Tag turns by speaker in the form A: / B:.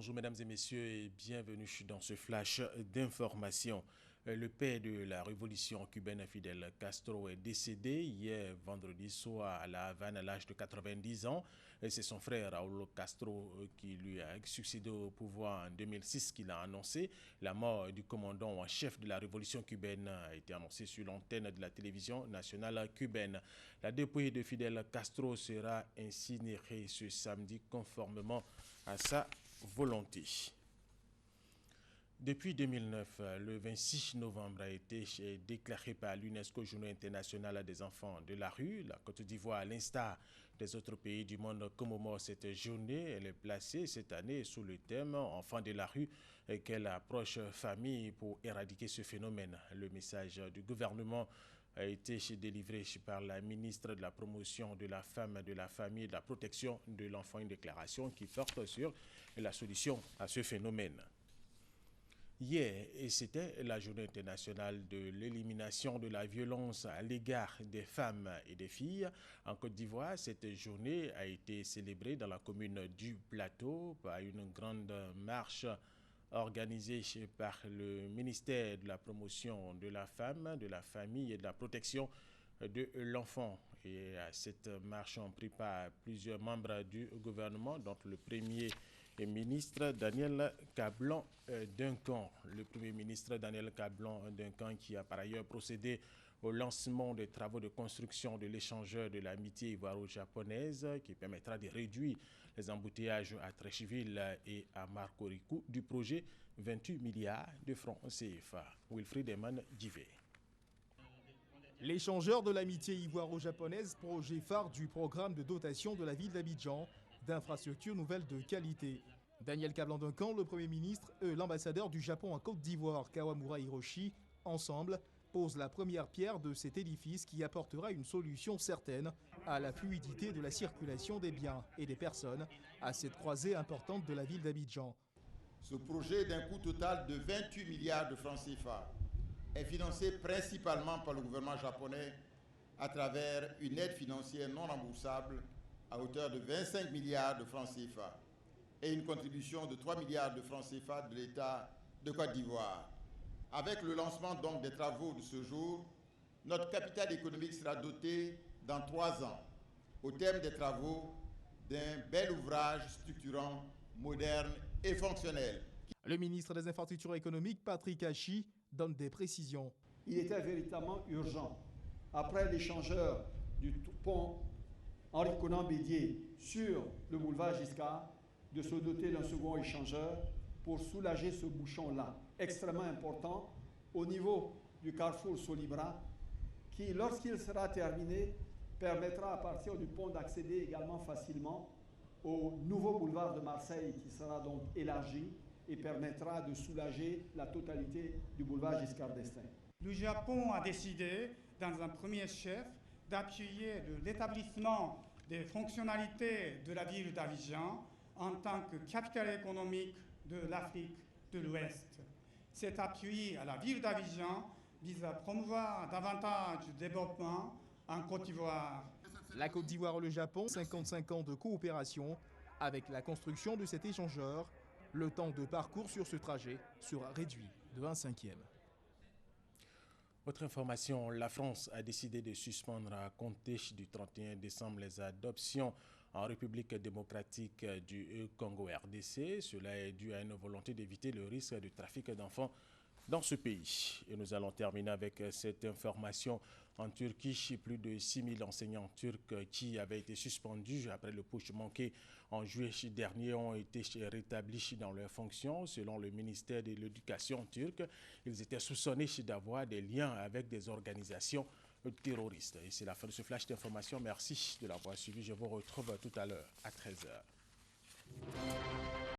A: Bonjour mesdames et messieurs et bienvenue dans ce flash d'information. Le père de la révolution cubaine, Fidel Castro, est décédé hier vendredi soir à La Havane à l'âge de 90 ans. C'est son frère Raúl Castro qui lui a succédé au pouvoir en 2006 qu'il a annoncé. La mort du commandant en chef de la révolution cubaine a été annoncée sur l'antenne de la télévision nationale cubaine. La dépouille de Fidel Castro sera incinérée ce samedi conformément à sa volonté. Depuis 2009, le 26 novembre a été déclaré par l'UNESCO Journée internationale des enfants de la rue. La Côte d'Ivoire, à l'instar des autres pays du monde, commémore cette journée. Elle est placée cette année sous le thème « Enfants de la rue » quelle approche famille pour éradiquer ce phénomène. Le message du gouvernement a été délivré par la ministre de la Promotion de la Femme, de la Famille et de la Protection de l'Enfant, une déclaration qui porte sur la solution à ce phénomène. Hier, c'était la journée internationale de l'élimination de la violence à l'égard des femmes et des filles. En Côte d'Ivoire, cette journée a été célébrée dans la commune du Plateau par une grande marche organisée par le ministère de la Promotion de la Femme, de la Famille et de la Protection de l'Enfant. Et à cette marche ont pris part plusieurs membres du gouvernement, dont le premier ministre Daniel Kablan-Duncan. Le premier ministre Daniel Kablan-Duncan qui a par ailleurs procédé au lancement des travaux de construction de l'échangeur de l'amitié ivoiro-japonaise qui permettra de réduire les embouteillages à Treichville et à Marcorycou du projet 28 milliards de francs CFA. Wilfried Eman Divé.
B: L'échangeur de l'amitié ivoiro-japonaise, projet phare du programme de dotation de la ville d'Abidjan, d'infrastructures nouvelles de qualité. Daniel Kablan-Duncan, le Premier ministre, et l'ambassadeur du Japon en Côte d'Ivoire, Kawamura Hiroshi, ensemble, posent la première pierre de cet édifice qui apportera une solution certaine à la fluidité de la circulation des biens et des personnes à cette croisée importante de la ville d'Abidjan.
C: Ce projet d'un coût total de 28 milliards de francs CFA est financé principalement par le gouvernement japonais à travers une aide financière non remboursable à hauteur de 25 milliards de francs CFA et une contribution de 3 milliards de francs CFA de l'État de Côte d'Ivoire. Avec le lancement donc des travaux de ce jour, notre capital économique sera doté dans 3 ans, au terme des travaux, d'un bel ouvrage structurant, moderne et fonctionnel.
B: Le ministre des Infrastructures économiques, Patrick Hachi, donne des précisions.
D: Il était véritablement urgent, après l'échangeur du pont Henri Konan Bédier sur le boulevard Giscard, de se doter d'un second échangeur pour soulager ce bouchon-là, extrêmement important, au niveau du carrefour Solibra, qui, lorsqu'il sera terminé, permettra à partir du pont d'accéder également facilement au nouveau boulevard de Marseille, qui sera donc élargi et permettra de soulager la totalité du boulevard Giscard d'Estaing.
E: Le Japon a décidé, dans un premier chef, d'appuyer l'établissement des fonctionnalités de la ville d'Abidjan en tant que capitale économique de l'Afrique de l'Ouest. Cet appui à la ville d'Abidjan vise à promouvoir davantage de développement en Côte d'Ivoire.
B: La Côte d'Ivoire et le Japon, 55 ans de coopération. Avec la construction de cet échangeur, le temps de parcours sur ce trajet sera réduit de 1/5.
A: Autre information, la France a décidé de suspendre à compter du 31 décembre les adoptions en République démocratique du Congo RDC. Cela est dû à une volonté d'éviter le risque de trafic d'enfants dans ce pays. Et nous allons terminer avec cette information. En Turquie, plus de 6 000 enseignants turcs qui avaient été suspendus après le putsch manqué en juillet dernier ont été rétablis dans leurs fonctions. Selon le ministère de l'Éducation turc, ils étaient soupçonnés d'avoir des liens avec des organisations terroristes. Et c'est la fin de ce flash d'information. Merci de l'avoir suivi. Je vous retrouve tout à l'heure à 13 h.